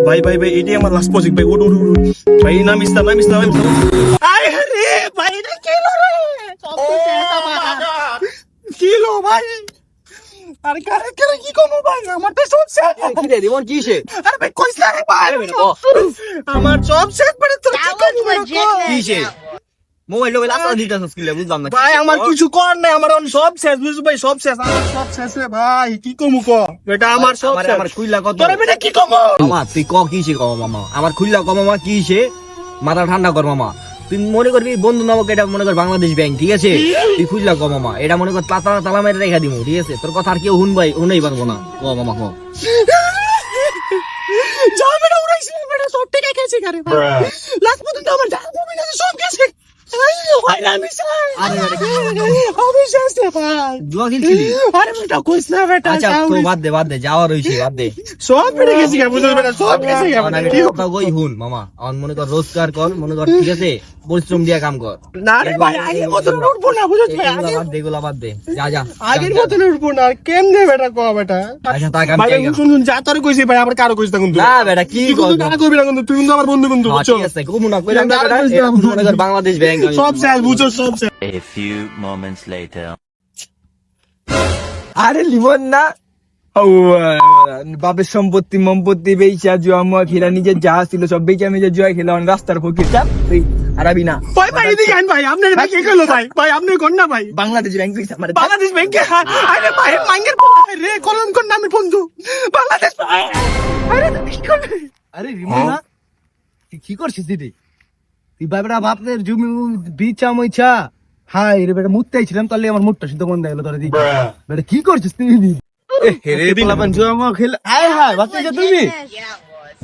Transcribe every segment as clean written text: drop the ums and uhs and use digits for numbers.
ভাই ভাই ভাই এটাই আমার লাস্ট প্রজেক্ট ভাই, উঠ উঠ উঠ। ভাই নামিস না নামিস না নামিস না। আয় রে ভাই এটা কিলো রে, সব কিছু আমার কিলো ভাই। আরে কারে কারে কি কমো ভাই, আমার তো সব শেষ। কি রে রিমন কি সে? আরে ভাই কইছ না রে ভাই, আমার সব শেষ মানে তোর কি কমো কি সে? মোবাইল টোবাইল আসা দিতেছস কি লে বুঝলাম না। ভাই আমার কিছু কর নাই, আমার এখন সব শেষ বুঝছো ভাই, সব শেষ, আমার সব শেষ রে ভাই, কি কমু ক এটা আমার সব শেষ। আমার খুইলা কত? তোরে বেটা কি কমো মামা তুই ক কি সে ক মামা, আমার খুইলা ক মামা কি সে? মাথা ঠান্ডা কর মামা, তুই মনে করবি বন্ধু নামক এটা মনে কর বাংলাদেশ ব্যাংক, ঠিক আছে? তুই খুইলা ক মামা, এটা মনে কর তালা মেরে রেখা দিমু, ঠিক আছে? তোর কথা আর কেউ শুনই পারবো না। ক মামা ক। যা বেটা উড়াইছিস বেটা, সব টাকা গেছে কারে ভাই, লাস্ট পর্যন্ত আমার যা কমে গেছে সব গেছে। ভাই আমি চাই, আরে আমি শেষ রে ভাই। জুয়া খেলছিলি? আরে বেটা কইছ না বেটা, আচ্ছা তো বাদ দে যাওয়া রইছে বাদ দে। সব বেটা গেছে কে বুঝছ বেটা, সব গেছে কে আমার আগে কথা কই হুন মামা, আমার মনে কর রোজগার কর, মনে কর ঠিক আছে? পরিশ্রম দিয়া কাম কর। না রে ভাই আগের মতন উঠবো না বুঝছ ভাই, এগুলা বাদ দে যা যা। আগের মতন উঠবো না, কেমনে বেটা ক বেটা। আচ্ছা তা কাম ভাই চাই শুন শুন, যা তোরে কইছি ভাই, আবার কারো কইছ না কিন্তু। না বেটা কি তুই কিন্তু কারো কইবি না কিন্তু, তুই কিন্তু আমার বন্ধু কিন্তু বুঝছ। ঠিক আছে কমু না কইলাম না বেটা, মনে কর বাংলাদেশ ব্যাংক সব শেষ বুঝছ, সব শেষ। A few moments later. আরে লিমন না বাপের সম্পত্তি বেচা জুয়া মুয়া খেলা, নিজের যা ছিল সব বেচা মেজা জুয়া খেলা, রাস্তার ফকির চাপ তুই আরাবি না। ভাই ভাই এদিকে আন ভাই, আপনার ভাই কি কইলো ভাই, ভাই আপনি কোন না ভাই, বাংলাদেশ ব্যাংক তুই আমার বাংলাদেশ ব্যাংকে। আরে ভাই মাঙ্গের রে কলম কোন নামে বন্ধু, বাংলাদেশ ভাই। আরে তুমি কি করবে? আরে রিমন না তুই কি করছিস দিদি? তুই বাবরা বাপের জমি বিচা মইছা হাই রে বেটা, মুততে আইছিলাম তাহলে আমার মুখটা শুদ্ধ বন্ধ হয়ে গেল তোর দিদি। বেটা কি করছিস তুই দিদি? হেরে পোলাপান জুয়া মুয়া খেল, আয় হায় বাচ্চা তুমি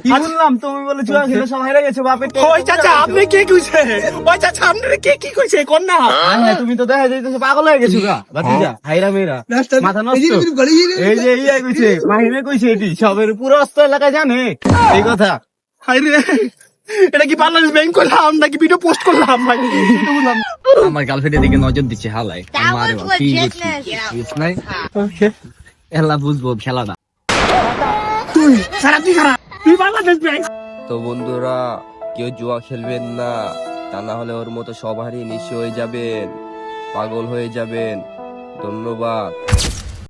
কি বললাম, তুমি বলে জুয়া খেলে সব হেরে গেছে বাপের। ওই চাচা আপনি কে কইছে, ওই চাচা আপনি কে কি কইছে কোন না। তুমি তো দেখা যাইতেছে পাগল হয়ে গেছো গা বাতিজা, হাইরা মেয়েরা মাথা নষ্ট। এই যে ইয়া কইছে মাহিমে কইছে এটি সবের পুরো অস্ত এলাকা জানে এই কথা। হাই রে এটা কি বাংলাদেশ ব্যাংক করলাম নাকি ভিডিও পোস্ট করলাম ভাই, বুঝলাম। আমার গার্লফ্রেন্ডের দিকে নজর দিচ্ছে হালাই। মারে বাবা, কি বুঝছিস নাই? এলা বুঝবো খেলাটা। তুই সারা তুই খারাপ, তুই বাংলাদেশ ব্যাংক। তো বন্ধুরা কেউ জুয়া খেলবেন না, তা না হলে ওর মতো সবারই নিঃস্ব হয়ে যাবেন, পাগল হয়ে যাবেন। ধন্যবাদ।